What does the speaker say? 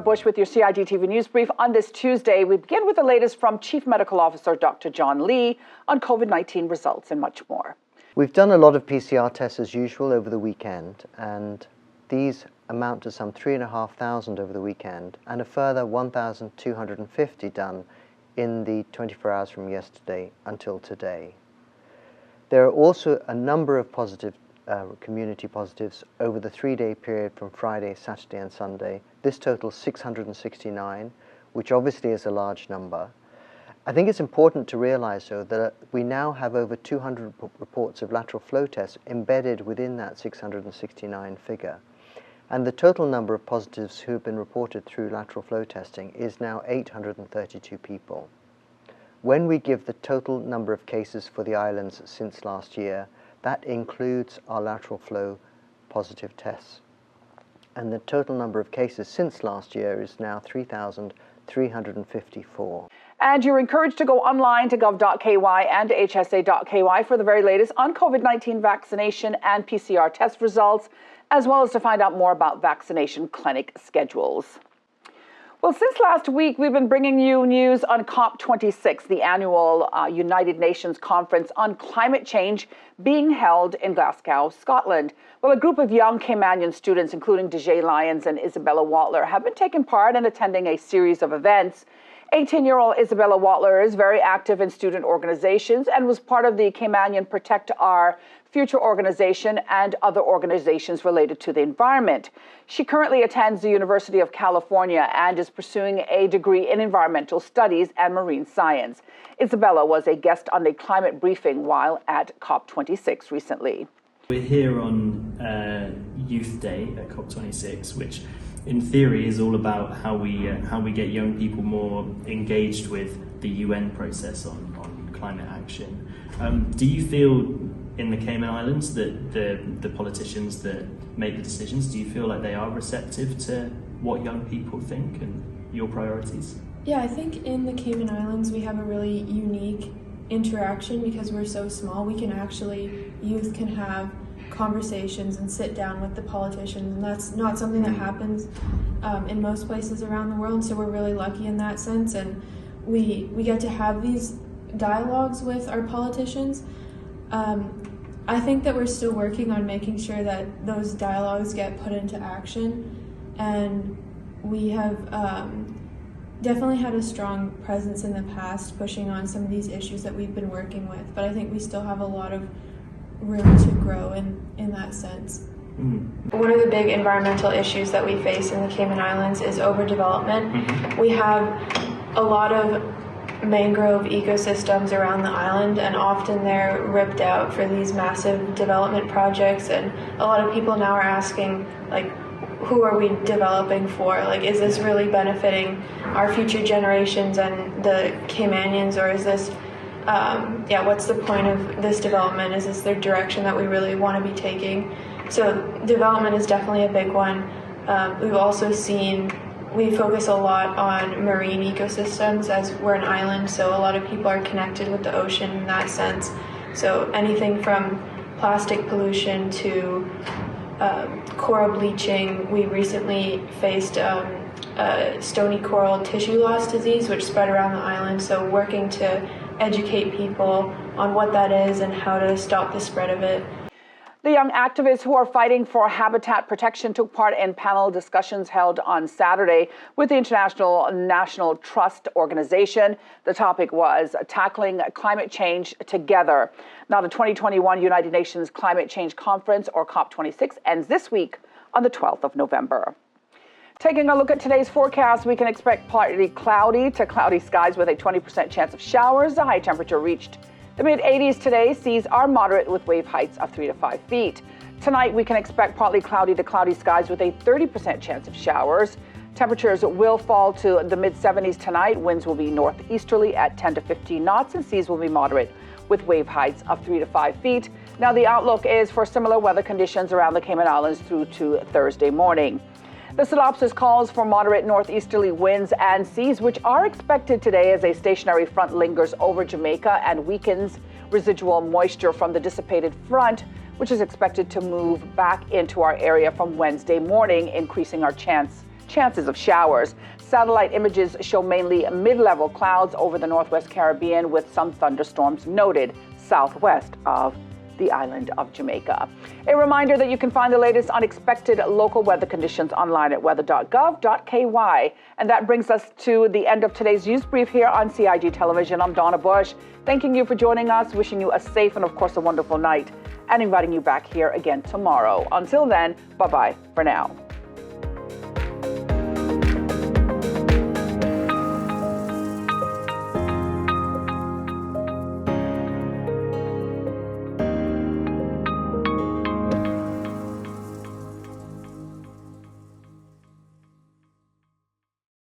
Bush with your CID-TV News Brief on this Tuesday. We begin with the latest from Chief Medical Officer Dr. John Lee on COVID-19 results and much more. We've done a lot of PCR tests as usual over the weekend, and these amount to some 3,500 over the weekend and a further 1,250 done in the 24 hours from yesterday until today. There are also a number of community positives over the 3-day period from Friday, Saturday and Sunday. This totals 669, which obviously is a large number. I think it's important to realize, though, that we now have over 200 reports of lateral flow tests embedded within that 669 figure. And the total number of positives who have been reported through lateral flow testing is now 832 people. When we give the total number of cases for the islands since last year, that includes our lateral flow positive tests. And the total number of cases since last year is now 3,354. And you're encouraged to go online to gov.ky and hsa.ky for the very latest on COVID-19 vaccination and PCR test results, as well as to find out more about vaccination clinic schedules. Well, since last week, we've been bringing you news on COP26, the annual United Nations Conference on Climate Change being held in Glasgow, Scotland. Well, a group of young Caymanian students, including DJ Lyons and Isabella Watler, have been taking part in attending a series of events. 18-year-old Isabella Watler is very active in student organizations and was part of the Caymanian Protect Our Future organization and other organizations related to the environment. She currently attends the University of California and is pursuing a degree in environmental studies and marine science. Isabella was a guest on a climate briefing while at COP26 recently. We're here on Youth Day at COP26, which in theory is all about how we get young people more engaged with the UN process on climate action. Do you feel in the Cayman Islands that the politicians that make the decisions, do you feel like they are receptive to what young people think and your priorities? Yeah, I think in the Cayman Islands we have a really unique interaction because we're so small. Youth can have conversations and sit down with the politicians, and that's not something that happens in most places around the world, so we're really lucky in that sense, and we get to have these dialogues with our politicians. I think that we're still working on making sure that those dialogues get put into action, and we have definitely had a strong presence in the past pushing on some of these issues that we've been working with, but I think we still have a lot of room to grow in that sense. One of the big environmental issues that we face in the Cayman Islands is overdevelopment. We have a lot of mangrove ecosystems around the island, and often they're ripped out for these massive development projects, and a lot of people now are asking, like, who are we developing for? Like, is this really benefiting our future generations and the Caymanians, or is this what's the point of this development? Is this the direction that we really want to be taking? So development is definitely a big one. We've also seen, we focus a lot on marine ecosystems as we're an island, so a lot of people are connected with the ocean in that sense. So anything from plastic pollution to coral bleaching. We recently faced stony coral tissue loss disease, which spread around the island, so working to educate people on what that is and how to stop the spread of it. The young activists who are fighting for habitat protection took part in panel discussions held on Saturday with the International National Trust Organization. The topic was tackling climate change together. Now, the 2021 United Nations Climate Change Conference, or COP26, ends this week on the 12th of November. Taking a look at today's forecast, we can expect partly cloudy to cloudy skies with a 20% chance of showers. The high temperature reached the mid-80s today. Seas are moderate with wave heights of 3 to 5 feet. Tonight, we can expect partly cloudy to cloudy skies with a 30% chance of showers. Temperatures will fall to the mid-70s tonight. Winds will be northeasterly at 10 to 15 knots, and seas will be moderate with wave heights of 3 to 5 feet. Now, the outlook is for similar weather conditions around the Cayman Islands through to Thursday morning. The synopsis calls for moderate northeasterly winds and seas, which are expected today as a stationary front lingers over Jamaica and weakens residual moisture from the dissipated front, which is expected to move back into our area from Wednesday morning, increasing our chance chances of showers. Satellite images show mainly mid-level clouds over the Northwest Caribbean with some thunderstorms noted southwest of the island of Jamaica. A reminder that you can find the latest unexpected local weather conditions online at weather.gov.ky. And that brings us to the end of today's news brief here on CIG Television. I'm Donna Bush, thanking you for joining us, wishing you a safe and of course a wonderful night, and inviting you back here again tomorrow. Until then, bye-bye for now.